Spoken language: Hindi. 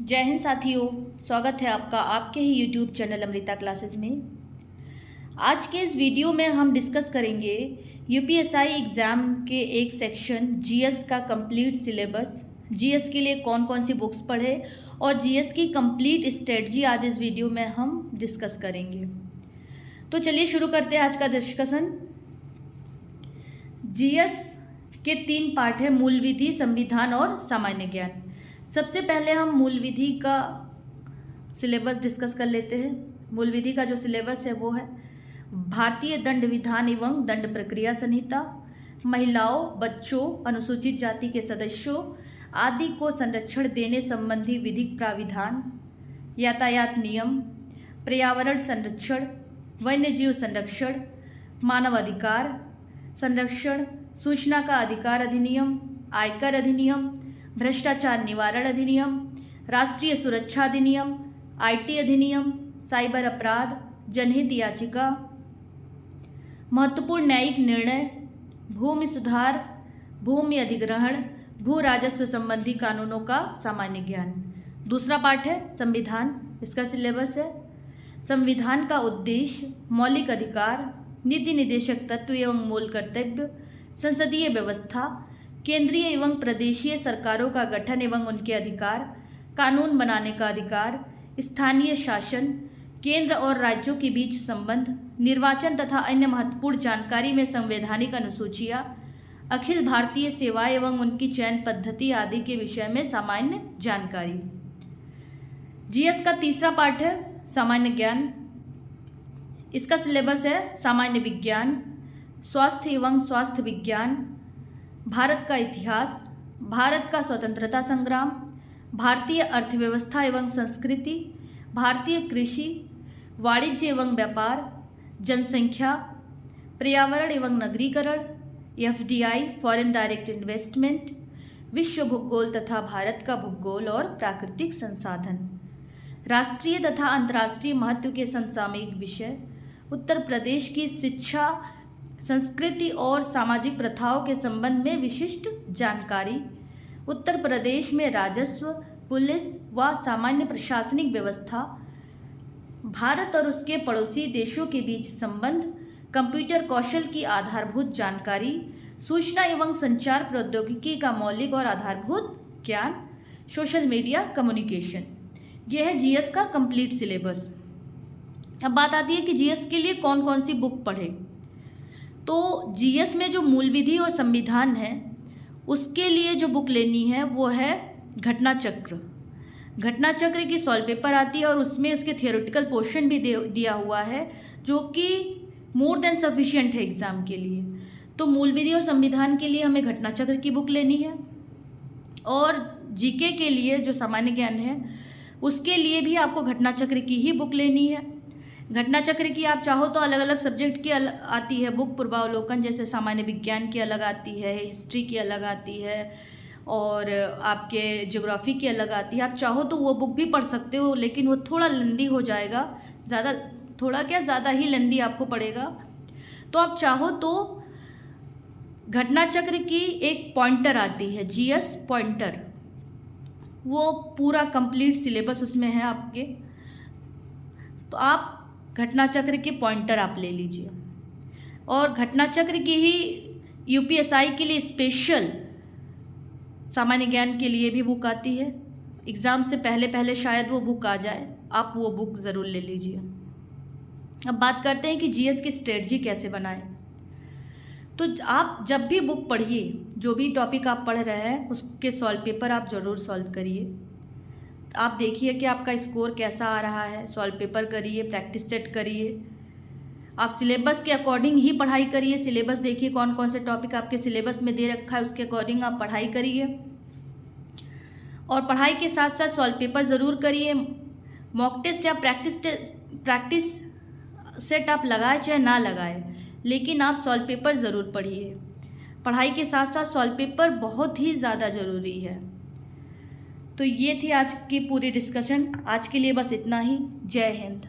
जय हिंद साथियों, स्वागत है आपका आपके ही यूट्यूब चैनल अमृता क्लासेस में। आज के इस वीडियो में हम डिस्कस करेंगे यूपीएसआई एग्ज़ाम के एक सेक्शन जीएस का कंप्लीट सिलेबस। जीएस के लिए कौन कौन सी बुक्स पढ़े और जीएस की कंप्लीट स्ट्रेटजी आज इस वीडियो में हम डिस्कस करेंगे। तो चलिए शुरू करते हैं आज का डिस्कशन। जीएस के 3 पार्ट है, मूल विधि, संविधान और सामान्य ज्ञान। सबसे पहले हम मूल विधि का सिलेबस डिस्कस कर लेते हैं। मूल विधि का जो सिलेबस है वो है भारतीय दंड विधान एवं दंड प्रक्रिया संहिता, महिलाओं, बच्चों, अनुसूचित जाति के सदस्यों आदि को संरक्षण देने संबंधी विधिक प्राविधान, यातायात नियम, पर्यावरण संरक्षण, वन्यजीव संरक्षण, मानव अधिकार संरक्षण, सूचना का अधिकार अधिनियम, आयकर अधिनियम, भ्रष्टाचार निवारण अधिनियम, राष्ट्रीय सुरक्षा अधिनियम, आईटी अधिनियम, साइबर अपराध, जनहित याचिका, महत्वपूर्ण न्यायिक निर्णय, भूमि सुधार, भूमि अधिग्रहण, भू राजस्व संबंधी कानूनों का सामान्य ज्ञान। दूसरा पार्ट है संविधान। इसका सिलेबस है संविधान का उद्देश्य, मौलिक अधिकार, नीति निदेशक तत्व एवं मूल कर्तव्य, संसदीय व्यवस्था, केंद्रीय एवं प्रदेशीय सरकारों का गठन एवं उनके अधिकार, कानून बनाने का अधिकार, स्थानीय शासन, केंद्र और राज्यों के बीच संबंध, निर्वाचन तथा अन्य महत्वपूर्ण जानकारी में संवैधानिक अनुसूचियाँ, अखिल भारतीय सेवाएं एवं उनकी चयन पद्धति आदि के विषय में सामान्य जानकारी। जीएस का तीसरा पार्ट है सामान्य ज्ञान। इसका सिलेबस है सामान्य विज्ञान, स्वास्थ्य एवं स्वास्थ्य विज्ञान, भारत का इतिहास, भारत का स्वतंत्रता संग्राम, भारतीय अर्थव्यवस्था एवं संस्कृति, भारतीय कृषि, वाणिज्य एवं व्यापार, जनसंख्या, पर्यावरण एवं नगरीकरण, एफडीआई फॉरेन डायरेक्ट इन्वेस्टमेंट, विश्व भूगोल तथा भारत का भूगोल और प्राकृतिक संसाधन, राष्ट्रीय तथा अंतर्राष्ट्रीय महत्व के समसामयिक विषय, उत्तर प्रदेश की शिक्षा, संस्कृति और सामाजिक प्रथाओं के संबंध में विशिष्ट जानकारी, उत्तर प्रदेश में राजस्व, पुलिस व सामान्य प्रशासनिक व्यवस्था, भारत और उसके पड़ोसी देशों के बीच संबंध, कंप्यूटर कौशल की आधारभूत जानकारी, सूचना एवं संचार प्रौद्योगिकी का मौलिक और आधारभूत ज्ञान, सोशल मीडिया कम्युनिकेशन। यह है जीएस का कंप्लीट सिलेबस। अब बात आती है कि जीएस के लिए कौन कौन सी बुक पढ़े। तो जीएस में जो मूल विधि और संविधान है उसके लिए जो बुक लेनी है वो है घटना चक्र। घटना चक्र की सॉल्व पेपर आती है और उसमें उसके थियोरेटिकल पोर्शन भी दिया हुआ है जो कि मोर देन सफिशिएंट है एग्ज़ाम के लिए। तो मूल विधि और संविधान के लिए हमें घटना चक्र की बुक लेनी है और जीके के लिए जो सामान्य ज्ञान है उसके लिए भी आपको घटना चक्र की ही बुक लेनी है। घटना चक्र की आप चाहो तो अलग अलग सब्जेक्ट की आती है बुक, पूर्वावलोकन जैसे सामान्य विज्ञान की अलग आती है, हिस्ट्री की अलग आती है और आपके ज्योग्राफी की अलग आती है। आप चाहो तो वो बुक भी पढ़ सकते हो, लेकिन वो थोड़ा लेंदी हो जाएगा, ज़्यादा ही लेंदी आपको पड़ेगा। तो आप चाहो तो घटना चक्र की एक पॉइंटर आती है, जीएस पॉइंटर, वो पूरा कंप्लीट सिलेबस उसमें है आपके। तो आप घटना चक्र के पॉइंटर आप ले लीजिए और घटना चक्र की ही यूपीएसआई के लिए स्पेशल सामान्य ज्ञान के लिए भी बुक आती है। एग्ज़ाम से पहले शायद वो बुक आ जाए, आप वो बुक ज़रूर ले लीजिए। अब बात करते हैं कि जीएस की स्ट्रेटजी कैसे बनाएं। तो आप जब भी बुक पढ़िए, जो भी टॉपिक आप पढ़ रहे हैं उसके सॉल्व पेपर आप ज़रूर सॉल्व करिए। आप देखिए कि आपका स्कोर कैसा आ रहा है, सॉल्व पेपर करिए, प्रैक्टिस सेट करिए। आप सिलेबस के अकॉर्डिंग ही पढ़ाई करिए। सिलेबस देखिए कौन कौन से टॉपिक आपके सिलेबस में दे रखा है, उसके अकॉर्डिंग आप पढ़ाई करिए और पढ़ाई के साथ साथ सॉल्व पेपर ज़रूर करिए। मॉक टेस्ट या प्रैक्टिस सेट आप लगाए चाहे ना लगाए, लेकिन आप सॉल्व पेपर ज़रूर पढ़िए। पढ़ाई के साथ साथ सॉल्व पेपर बहुत ही ज़्यादा ज़रूरी है। तो ये थी आज की पूरी डिस्कशन। आज के लिए बस इतना ही। जय हिंद।